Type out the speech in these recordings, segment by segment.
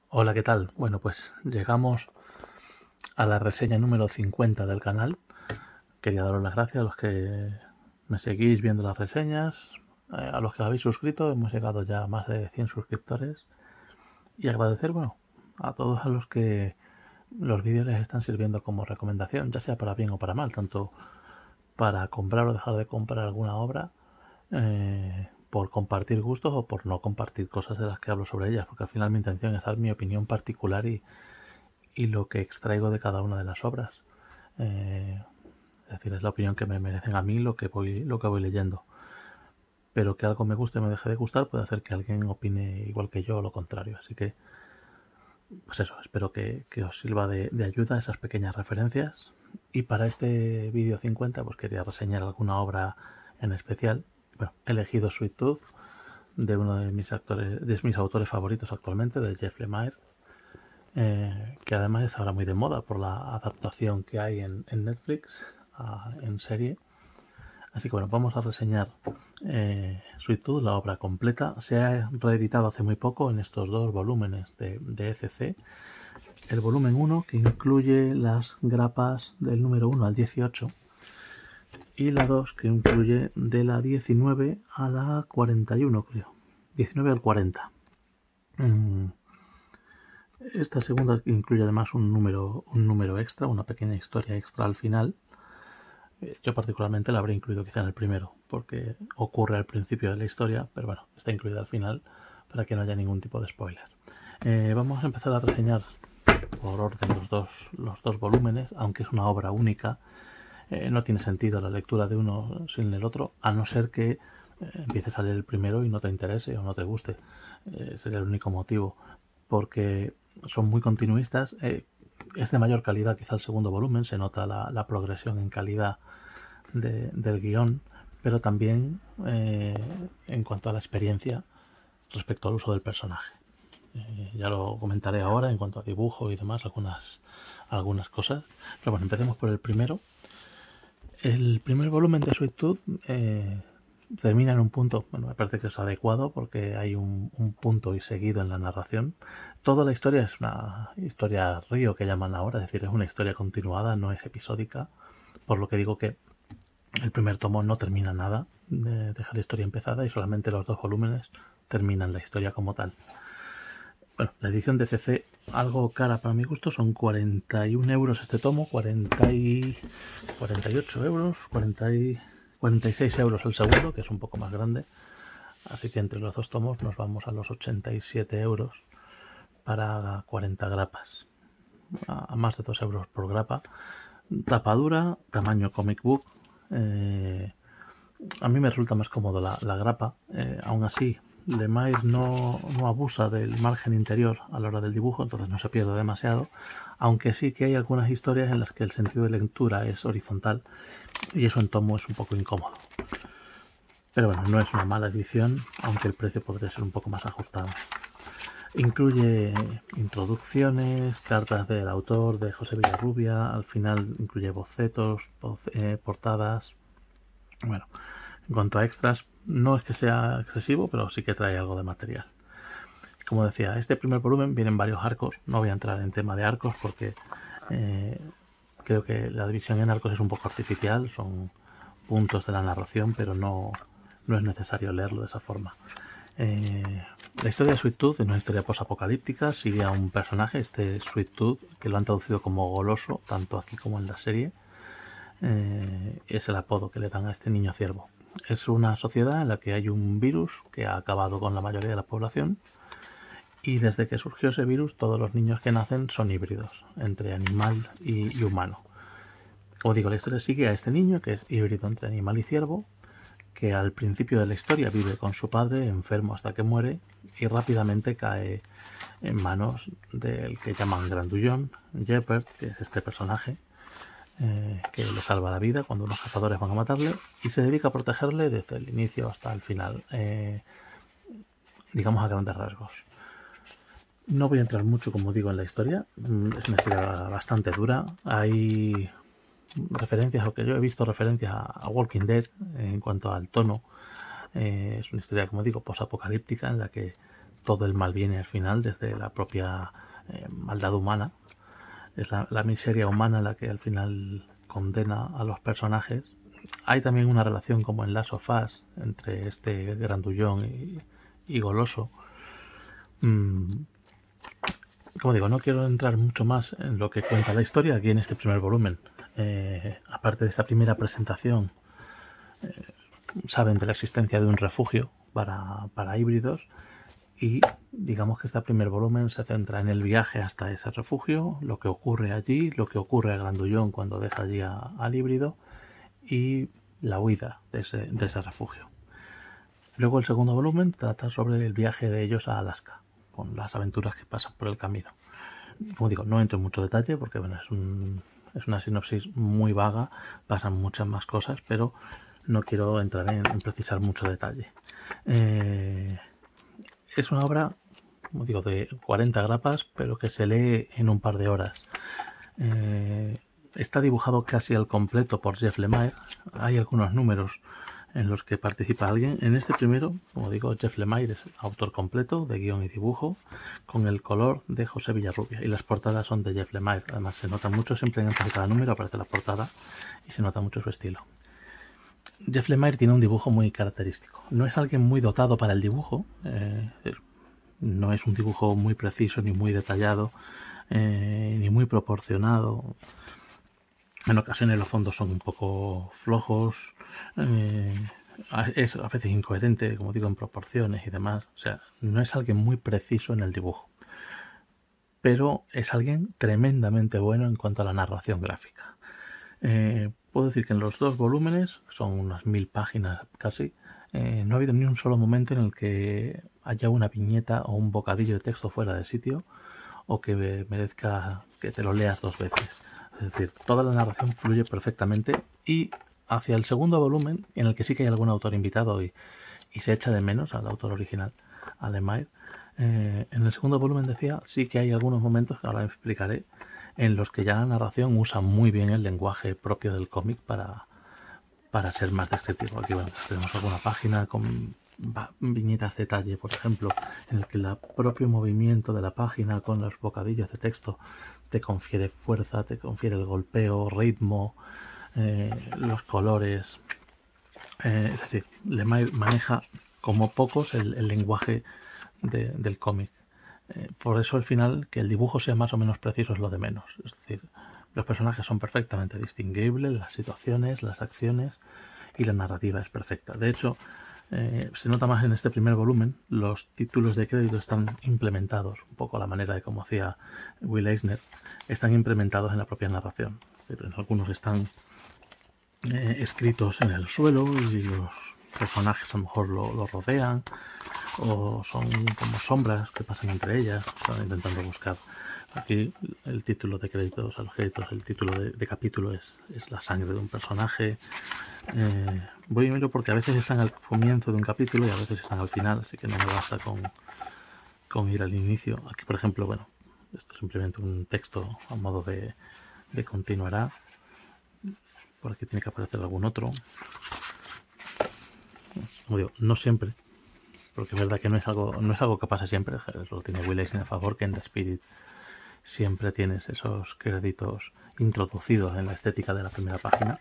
Hola, ¿qué tal? Bueno, pues llegamos a la reseña número 50 del canal. Quería daros las gracias a los que me seguís viendo las reseñas, a los que habéis suscrito. Hemos llegado ya a más de 100 suscriptores. Y agradecer, bueno, a todos a los que los vídeos les están sirviendo como recomendación, ya sea para bien o para mal, tanto para comprar o dejar de comprar alguna obra, por compartir gustos o por no compartir cosas de las que hablo sobre ellas, porque al final mi intención es dar mi opinión particular y lo que extraigo de cada una de las obras. Es decir, es la opinión que me merecen a mí lo que voy leyendo. Pero que algo me guste o me deje de gustar puede hacer que alguien opine igual que yo o lo contrario. Así que, pues eso, espero que os sirva de ayuda esas pequeñas referencias. Y para este vídeo 50, pues quería reseñar alguna obra en especial. Bueno, he elegido Sweet Tooth, de uno de mis autores favoritos actualmente, de Jeff Lemire, que además es ahora muy de moda por la adaptación que hay en Netflix en serie. Así que bueno, vamos a reseñar Sweet Tooth, la obra completa. Se ha reeditado hace muy poco en estos dos volúmenes de ECC. El volumen 1, que incluye las grapas del número 1 al 18, y la 2, que incluye de la 19 a la 41, creo. 19 al 40. Esta segunda incluye además un número extra, una pequeña historia extra al final. Yo particularmente la habría incluido quizá en el primero, porque ocurre al principio de la historia, pero bueno, está incluida al final para que no haya ningún tipo de spoiler. Vamos a empezar a reseñar por orden los dos volúmenes, aunque es una obra única. No tiene sentido la lectura de uno sin el otro, a no ser que empieces a leer el primero y no te interese o no te guste. Sería el único motivo, porque son muy continuistas. Es de mayor calidad quizá el segundo volumen, se nota la progresión en calidad del guión, pero también en cuanto a la experiencia respecto al uso del personaje. Ya lo comentaré ahora en cuanto a dibujo y demás, algunas cosas. Pero bueno, empecemos por el primero. El primer volumen de Sweet Tooth termina en un punto, bueno, me parece que es adecuado porque hay un punto y seguido en la narración. Toda la historia es una historia río que llaman ahora, es decir, es una historia continuada, no es episódica, por lo que digo que el primer tomo no termina nada, deja la historia empezada y solamente los dos volúmenes terminan la historia como tal. Bueno, la edición de CC, algo cara para mi gusto, son 41 euros este tomo, 48 euros, 46 euros el segundo, que es un poco más grande. Así que entre los dos tomos nos vamos a los 87 euros para 40 grapas, a más de 2 euros por grapa. Tapa dura, tamaño comic book. A mí me resulta más cómodo la grapa. Aún así, Lemire no abusa del margen interior a la hora del dibujo, entonces no se pierde demasiado, aunque sí que hay algunas historias en las que el sentido de lectura es horizontal y eso en tomo es un poco incómodo. Pero bueno, no es una mala edición, aunque el precio podría ser un poco más ajustado. Incluye introducciones, cartas del autor, de José Villarrubia, al final incluye bocetos, portadas. Bueno, en cuanto a extras, no es que sea excesivo, pero sí que trae algo de material. Como decía, este primer volumen vienen varios arcos. No voy a entrar en tema de arcos porque creo que la división en arcos es un poco artificial. Son puntos de la narración, pero no es necesario leerlo de esa forma. La historia de Sweet Tooth es una historia posapocalíptica. Sigue a un personaje, este Sweet Tooth, que lo han traducido como goloso, tanto aquí como en la serie. Es el apodo que le dan a este niño ciervo. Es una sociedad en la que hay un virus que ha acabado con la mayoría de la población y desde que surgió ese virus todos los niños que nacen son híbridos entre animal y humano. Como digo, la historia sigue a este niño que es híbrido entre animal y ciervo, que al principio de la historia vive con su padre enfermo hasta que muere y rápidamente cae en manos del que llaman Grandullón, Jeppert, que es este personaje, que le salva la vida cuando unos cazadores van a matarle y se dedica a protegerle desde el inicio hasta el final, digamos a grandes rasgos. No voy a entrar mucho, como digo, en la historia. Es una historia bastante dura. Hay referencias, o que yo he visto referencias a Walking Dead en cuanto al tono. Es una historia, como digo, posapocalíptica en la que todo el mal viene al final desde la propia maldad humana. Es la miseria humana la que al final condena a los personajes. Hay también una relación como en Last of Us entre este grandullón y goloso. Como digo, no quiero entrar mucho más en lo que cuenta la historia aquí en este primer volumen. Aparte de esta primera presentación, saben de la existencia de un refugio para híbridos y digamos que este primer volumen se centra en el viaje hasta ese refugio, lo que ocurre allí, lo que ocurre a Grandullón cuando deja allí al híbrido y la huida de ese refugio. Luego el segundo volumen trata sobre el viaje de ellos a Alaska, con las aventuras que pasan por el camino. Como digo, no entro en mucho detalle porque bueno, es una sinopsis muy vaga, pasan muchas más cosas, pero no quiero entrar en precisar mucho detalle. Es una obra, como digo, de 40 grapas, pero que se lee en un par de horas. Está dibujado casi al completo por Jeff Lemire. Hay algunos números en los que participa alguien. En este primero, como digo, Jeff Lemire es autor completo de guión y dibujo, con el color de José Villarrubia. Y las portadas son de Jeff Lemire. Además, se nota mucho, siempre en cada número aparece la portada y se nota mucho su estilo. Jeff Lemire tiene un dibujo muy característico. No es alguien muy dotado para el dibujo. No es un dibujo muy preciso, ni muy detallado, ni muy proporcionado. En ocasiones los fondos son un poco flojos. Es a veces incoherente, como digo, en proporciones y demás. O sea, no es alguien muy preciso en el dibujo. Pero es alguien tremendamente bueno en cuanto a la narración gráfica. Puedo decir que en los dos volúmenes, son unas 1000 páginas casi, no ha habido ni un solo momento en el que haya una viñeta o un bocadillo de texto fuera de sitio o que merezca que te lo leas dos veces. Es decir, toda la narración fluye perfectamente y hacia el segundo volumen, en el que sí que hay algún autor invitado y se echa de menos al autor original, a Lemire, en el segundo volumen decía, sí que hay algunos momentos, que ahora explicaré, en los que ya la narración usa muy bien el lenguaje propio del cómic para ser más descriptivo. Aquí bueno, tenemos alguna página con viñetas de detalle, por ejemplo, en el que el propio movimiento de la página con los bocadillos de texto te confiere fuerza, te confiere el golpeo, ritmo, los colores. Es decir, Lemire maneja como pocos el lenguaje del cómic. Por eso al final que el dibujo sea más o menos preciso es lo de menos. Es decir, los personajes son perfectamente distinguibles, las situaciones, las acciones y la narrativa es perfecta. De hecho, se nota más en este primer volumen, los títulos de crédito están implementados, un poco a la manera de como hacía Will Eisner, están implementados en la propia narración. Pero en algunos están escritos en el suelo y los personajes a lo mejor lo rodean o son como sombras que pasan entre ellas. Están intentando buscar aquí el título de créditos a los créditos, el título de capítulo es la sangre de un personaje. Voy a verlo porque a veces están al comienzo de un capítulo y a veces están al final, así que no me basta con ir al inicio. Aquí por ejemplo, bueno, esto es simplemente un texto a modo de continuará. Por aquí tiene que aparecer algún otro. Como digo, no siempre, porque es verdad que no es algo que pase siempre. Eso tiene Will Eisner a favor, que en The Spirit siempre tienes esos créditos introducidos en la estética de la primera página.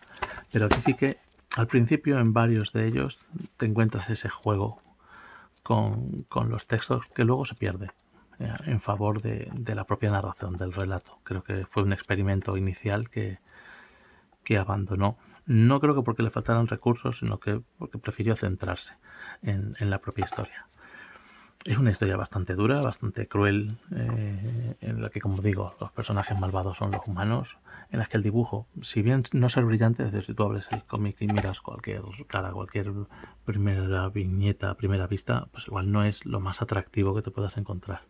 Pero aquí sí que al principio en varios de ellos te encuentras ese juego con los textos que luego se pierde en favor de la propia narración, del relato. Creo que fue un experimento inicial que abandonó. No creo que porque le faltaran recursos, sino que porque prefirió centrarse en la propia historia. Es una historia bastante dura, bastante cruel, en la que, como digo, los personajes malvados son los humanos, en las que el dibujo, si bien no es brillante, es decir, si tú abres el cómic y miras cualquier cara, cualquier primera viñeta, primera vista, pues igual no es lo más atractivo que te puedas encontrar.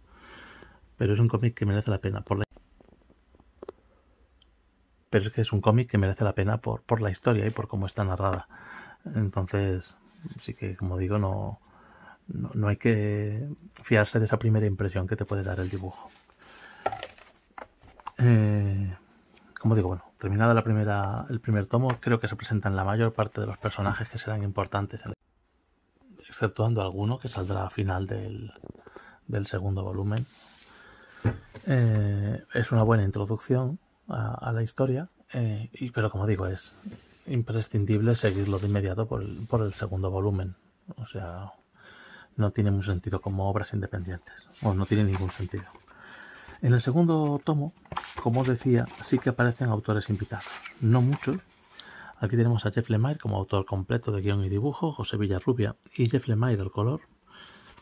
Pero es un cómic que merece la pena pero es que es un cómic que merece la pena por la historia y por cómo está narrada. Entonces, sí que, como digo, no hay que fiarse de esa primera impresión que te puede dar el dibujo. Como digo, bueno, terminada el primer tomo, creo que se presentan la mayor parte de los personajes que serán importantes, exceptuando alguno que saldrá a final del segundo volumen. Es una buena introducción a la historia, pero como digo, es imprescindible seguirlo de inmediato por el segundo volumen. O sea, no tiene mucho sentido como obras independientes. O no tiene ningún sentido. En el segundo tomo, como os decía, sí que aparecen autores invitados. No muchos. Aquí tenemos a Jeff Lemire como autor completo de guión y dibujo, José Villarrubia y Jeff Lemire el color.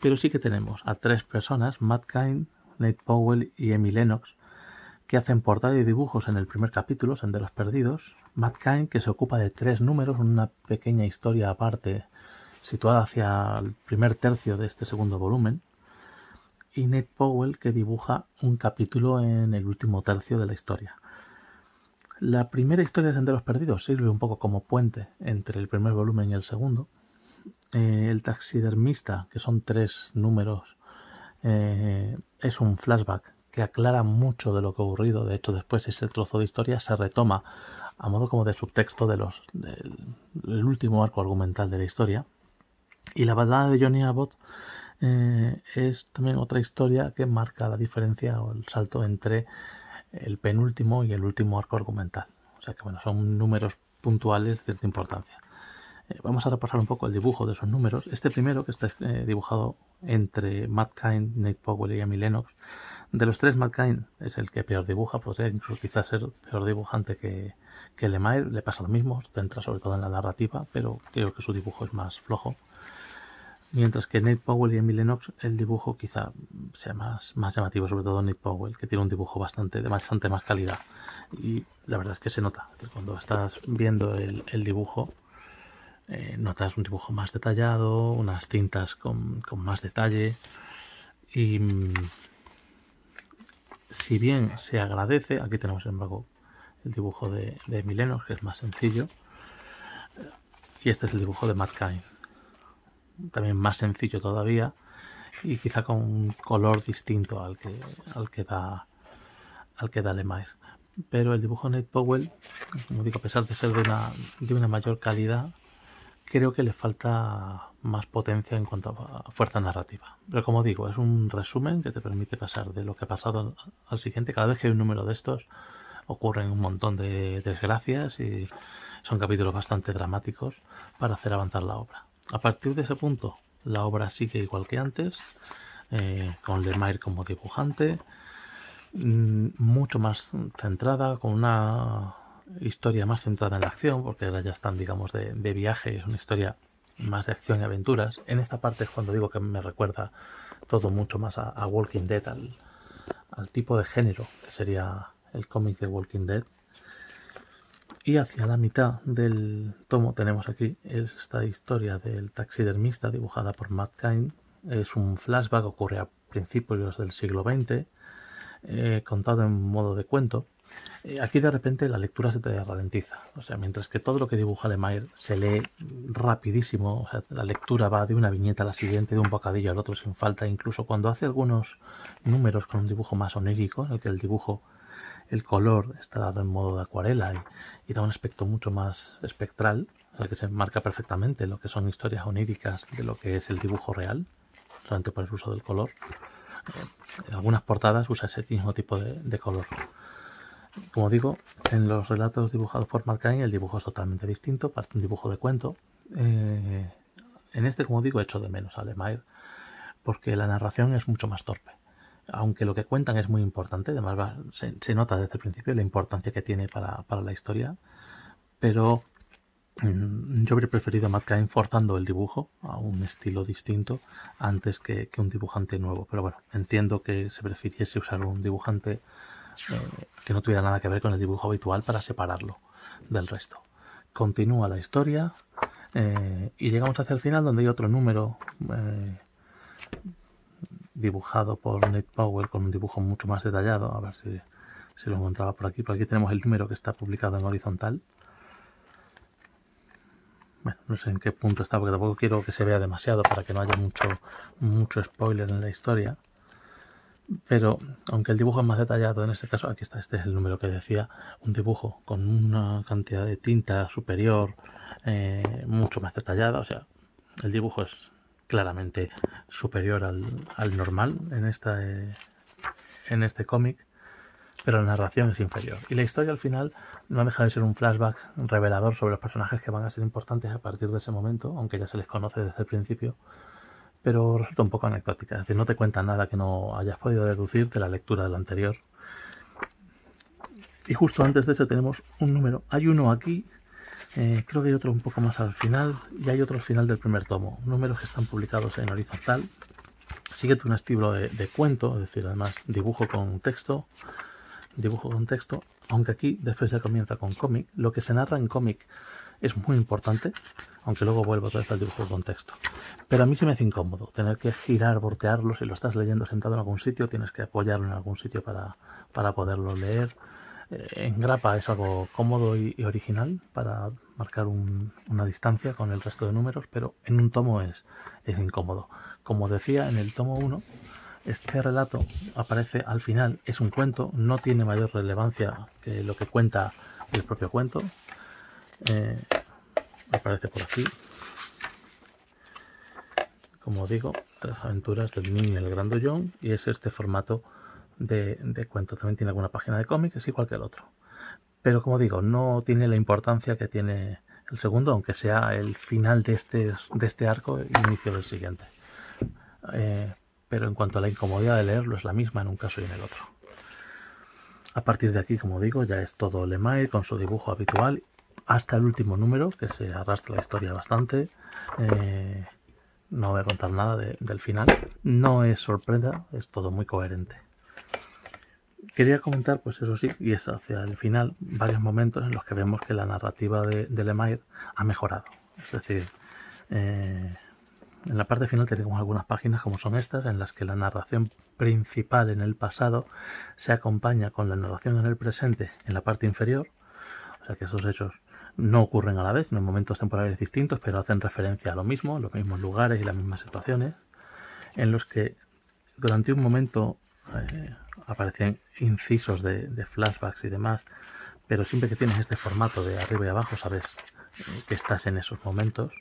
Pero sí que tenemos a 3 personas, Matt Kindt, Nate Powell y Amy Lennox, que hacen portada y dibujos en el primer capítulo, Senderos Perdidos. Matt Kindt, que se ocupa de 3 números, una pequeña historia aparte situada hacia el primer tercio de este segundo volumen. Y Nate Powell, que dibuja un capítulo en el último tercio de la historia. La primera historia de Senderos Perdidos sirve un poco como puente entre el primer volumen y el segundo. El taxidermista, que son 3 números, es un flashback que aclara mucho de lo que ha ocurrido. De hecho, después ese trozo de historia se retoma a modo como de subtexto del último arco argumental de la historia. Y la balada de Johnny Abbott es también otra historia que marca la diferencia o el salto entre el penúltimo y el último arco argumental. O sea que bueno, son números puntuales de cierta importancia. Vamos a repasar un poco el dibujo de esos números. Este primero, que está dibujado entre Matt Kindt, Nate Powell y Amy Lennox. De los 3, Matt Kindt es el que peor dibuja. Podría incluso quizás ser peor dibujante que Lemire. Le pasa lo mismo, se centra sobre todo en la narrativa, pero creo que su dibujo es más flojo. Mientras que Nate Powell y Amy Lennox, el dibujo quizá sea más llamativo, sobre todo Nate Powell, que tiene un dibujo bastante más calidad. Y la verdad es que se nota. Cuando estás viendo el dibujo, notas un dibujo más detallado, unas tintas con más detalle. Y si bien se agradece, aquí tenemos sin embargo el dibujo de Amy Lennox, que es más sencillo. Y este es el dibujo de Matt Kindt, también más sencillo todavía y quizá con un color distinto al que da Lemire. Pero el dibujo de Nate Powell, como digo, a pesar de ser de una mayor calidad, creo que le falta más potencia en cuanto a fuerza narrativa. Pero como digo, es un resumen que te permite pasar de lo que ha pasado al siguiente. Cada vez que hay un número de estos ocurren un montón de desgracias y son capítulos bastante dramáticos para hacer avanzar la obra. A partir de ese punto, la obra sigue igual que antes, con Lemire como dibujante, mucho más centrada, con una historia más centrada en la acción, porque ahora ya están, digamos, de viaje, es una historia más de acción y aventuras. En esta parte es cuando digo que me recuerda todo mucho más a Walking Dead, al tipo de género que sería el cómic de Walking Dead. Y hacia la mitad del tomo tenemos aquí esta historia del taxidermista dibujada por Matt Kindt. Es un flashback, ocurre a principios del siglo XX, contado en modo de cuento. Aquí de repente la lectura se te ralentiza. O sea, mientras que todo lo que dibuja Lemire se lee rapidísimo, o sea, la lectura va de una viñeta a la siguiente, de un bocadillo al otro sin falta. Incluso cuando hace algunos números con un dibujo más onírico, en el que el dibujo, el color está dado en modo de acuarela y da un aspecto mucho más espectral, o sea que se marca perfectamente lo que son historias oníricas de lo que es el dibujo real, solamente por el uso del color. En algunas portadas usa ese mismo tipo de color. Como digo, en los relatos dibujados por Matt Kindt el dibujo es totalmente distinto, parte un dibujo de cuento. En este, como digo, echo de menos a Lemire, porque la narración es mucho más torpe. Aunque lo que cuentan es muy importante, además se nota desde el principio la importancia que tiene para la historia, pero yo habría preferido a Matt Kindt forzando el dibujo a un estilo distinto antes que un dibujante nuevo. Pero bueno, entiendo que se prefiriese usar un dibujante que no tuviera nada que ver con el dibujo habitual para separarlo del resto. Continúa la historia y llegamos hacia el final, donde hay otro número dibujado por Nate Powell con un dibujo mucho más detallado. A ver si lo encontraba por aquí. Por aquí tenemos el número que está publicado en horizontal. Bueno, no sé en qué punto está, porque tampoco quiero que se vea demasiado para que no haya mucho spoiler en la historia. Pero aunque el dibujo es más detallado, en este caso, aquí está, este es el número que decía, un dibujo con una cantidad de tinta superior, mucho más detallada. O sea, el dibujo es claramente superior al normal en este cómic, pero la narración es inferior. Y la historia al final no deja de ser un flashback revelador sobre los personajes que van a ser importantes a partir de ese momento, aunque ya se les conoce desde el principio, pero resulta un poco anecdótica. Es decir, no te cuenta nada que no hayas podido deducir de la lectura de lo anterior. Y justo antes de ese tenemos un número. Hay uno aquí, creo que hay otro un poco más al final, y hay otro al final del primer tomo. Números que están publicados en horizontal. Sigue un estilo de cuento, es decir, además dibujo con texto, aunque aquí después ya comienza con cómic. Lo que se narra en cómic es muy importante, aunque luego vuelvo otra vez al dibujo con texto. Pero a mí se me hace incómodo tener que girar, voltearlo. Si lo estás leyendo sentado en algún sitio, tienes que apoyarlo en algún sitio para poderlo leer. En grapa es algo cómodo y original para marcar una distancia con el resto de números, pero en un tomo es incómodo. Como decía, en el tomo 1, este relato aparece al final, es un cuento, no tiene mayor relevancia que lo que cuenta el propio cuento. Aparece por aquí, como digo, las aventuras del niño y el grandullón, y es este formato de cuento. También tiene alguna página de cómic, es igual que el otro, pero como digo, no tiene la importancia que tiene el segundo, aunque sea el final de este arco y inicio del siguiente. Pero en cuanto a la incomodidad de leerlo, es la misma en un caso y en el otro. A partir de aquí, como digo, ya es todo Lemire con su dibujo habitual hasta el último número, que se arrastra la historia bastante. No voy a contar nada del final. No es sorpresa, es todo muy coherente. Quería comentar, pues eso sí, y es hacia el final, varios momentos en los que vemos que la narrativa de Lemire ha mejorado. Es decir, en la parte final tenemos algunas páginas como son estas, en las que la narración principal en el pasado se acompaña con la narración en el presente en la parte inferior. O sea que esos hechos no ocurren a la vez, no en momentos temporales distintos, pero hacen referencia a lo mismo, los mismos lugares y las mismas situaciones, en los que durante un momento aparecen incisos de flashbacks y demás, pero siempre que tienes este formato de arriba y abajo sabes que estás en esos momentos,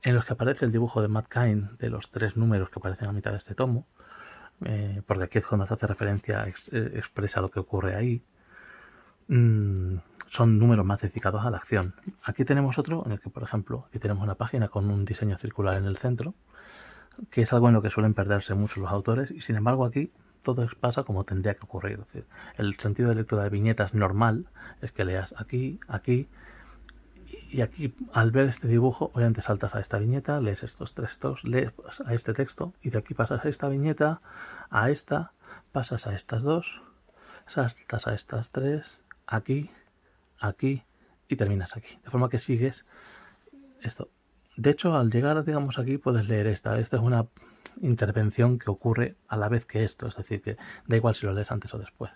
en los que aparece el dibujo de Matt Kindt de los 3 números que aparecen a mitad de este tomo, porque aquí es cuando se hace referencia, expresa lo que ocurre ahí. Son números más dedicados a la acción. Aquí tenemos otro en el que, por ejemplo, aquí tenemos una página con un diseño circular en el centro, que es algo en lo que suelen perderse muchos los autores, y sin embargo aquí todo pasa como tendría que ocurrir. Es decir, el sentido de lectura de viñetas normal es que leas aquí, aquí, y aquí al ver este dibujo obviamente saltas a esta viñeta, lees estos textos, lees a este texto, y de aquí pasas a esta viñeta, a esta, pasas a estas dos, saltas a estas tres, aquí, aquí y terminas aquí. De forma que sigues esto. De hecho, al llegar, digamos, aquí puedes leer esta. Esta es una intervención que ocurre a la vez que esto. Es decir, que da igual si lo lees antes o después.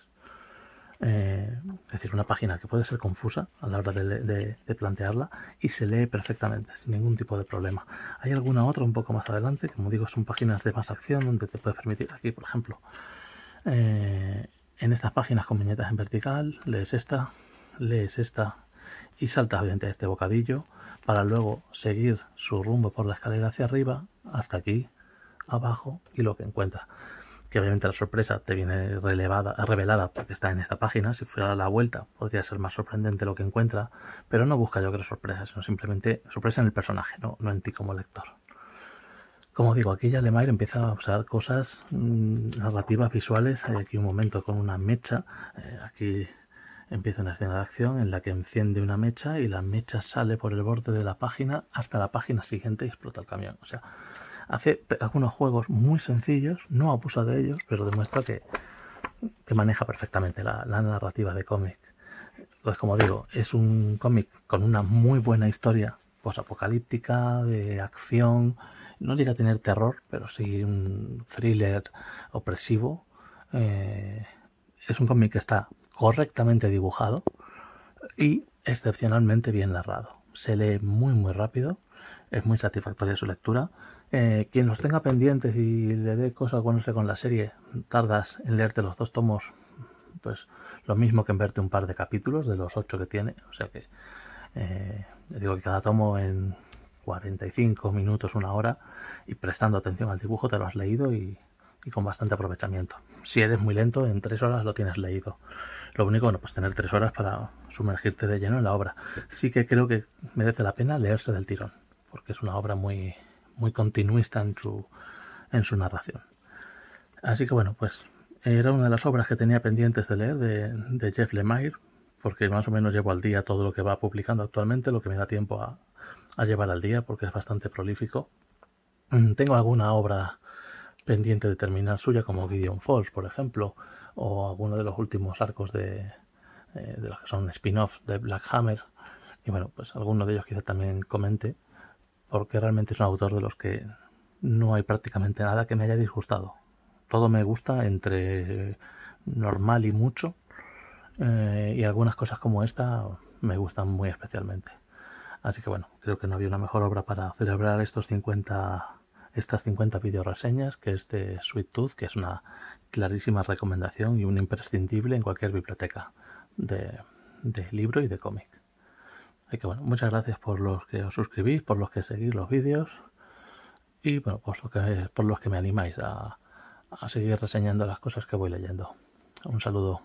Es decir, una página que puede ser confusa a la hora de plantearla y se lee perfectamente, sin ningún tipo de problema. Hay alguna otra un poco más adelante, como digo, son páginas de más acción donde te puedes permitir, aquí por ejemplo, en estas páginas con viñetas en vertical, lees esta y saltas obviamente a este bocadillo para luego seguir su rumbo por la escalera hacia arriba hasta aquí, abajo, y lo que encuentras. Que obviamente la sorpresa te viene revelada porque está en esta página. Si fuera a la vuelta podría ser más sorprendente lo que encuentra, pero no busca yo creo sorpresa, sino simplemente sorpresa en el personaje, no en ti como lector. Como digo, aquí ya Lemire empieza a usar cosas narrativas visuales. Hay aquí un momento con una mecha, aquí empieza una escena de acción en la que enciende una mecha y la mecha sale por el borde de la página hasta la página siguiente y explota el camión. O sea, hace algunos juegos muy sencillos, no abusa de ellos, pero demuestra que maneja perfectamente la narrativa de cómic. Entonces, como digo, es un cómic con una muy buena historia posapocalíptica, de acción. No llega a tener terror, pero sí un thriller opresivo. Es un cómic que está correctamente dibujado y excepcionalmente bien narrado. Se lee muy muy rápido, es muy satisfactoria su lectura. Quien los tenga pendientes y le dé cosa cuando esté con la serie, tardas en leerte los 2 tomos, pues lo mismo que en verte un par de capítulos de los 8 que tiene. O sea que digo que cada tomo en 45 minutos, una hora, y prestando atención al dibujo te lo has leído y con bastante aprovechamiento. Si eres muy lento, en 3 horas lo tienes leído. Lo único, bueno, pues tener 3 horas para sumergirte de lleno en la obra. Sí que creo que merece la pena leerse del tirón, porque es una obra muy, muy continuista en su narración. Así que bueno, pues era una de las obras que tenía pendientes de leer de Jeff Lemire, porque más o menos llevo al día todo lo que va publicando actualmente, lo que me da tiempo a llevar al día, porque es bastante prolífico. Tengo alguna obra pendiente de terminar suya, como Gideon Falls, por ejemplo, o alguno de los últimos arcos de los que son spin-off de Black Hammer. Y bueno, pues alguno de ellos quizá también comente, porque realmente es un autor de los que no hay prácticamente nada que me haya disgustado. Todo me gusta entre normal y mucho, y algunas cosas como esta me gustan muy especialmente. Así que bueno, creo que no había una mejor obra para celebrar estas 50 videoreseñas que este Sweet Tooth, que es una clarísima recomendación y un imprescindible en cualquier biblioteca de libro y de cómic. Así que bueno, muchas gracias por los que os suscribís, por los que seguís los vídeos y bueno, por los que me animáis a seguir reseñando las cosas que voy leyendo. Un saludo.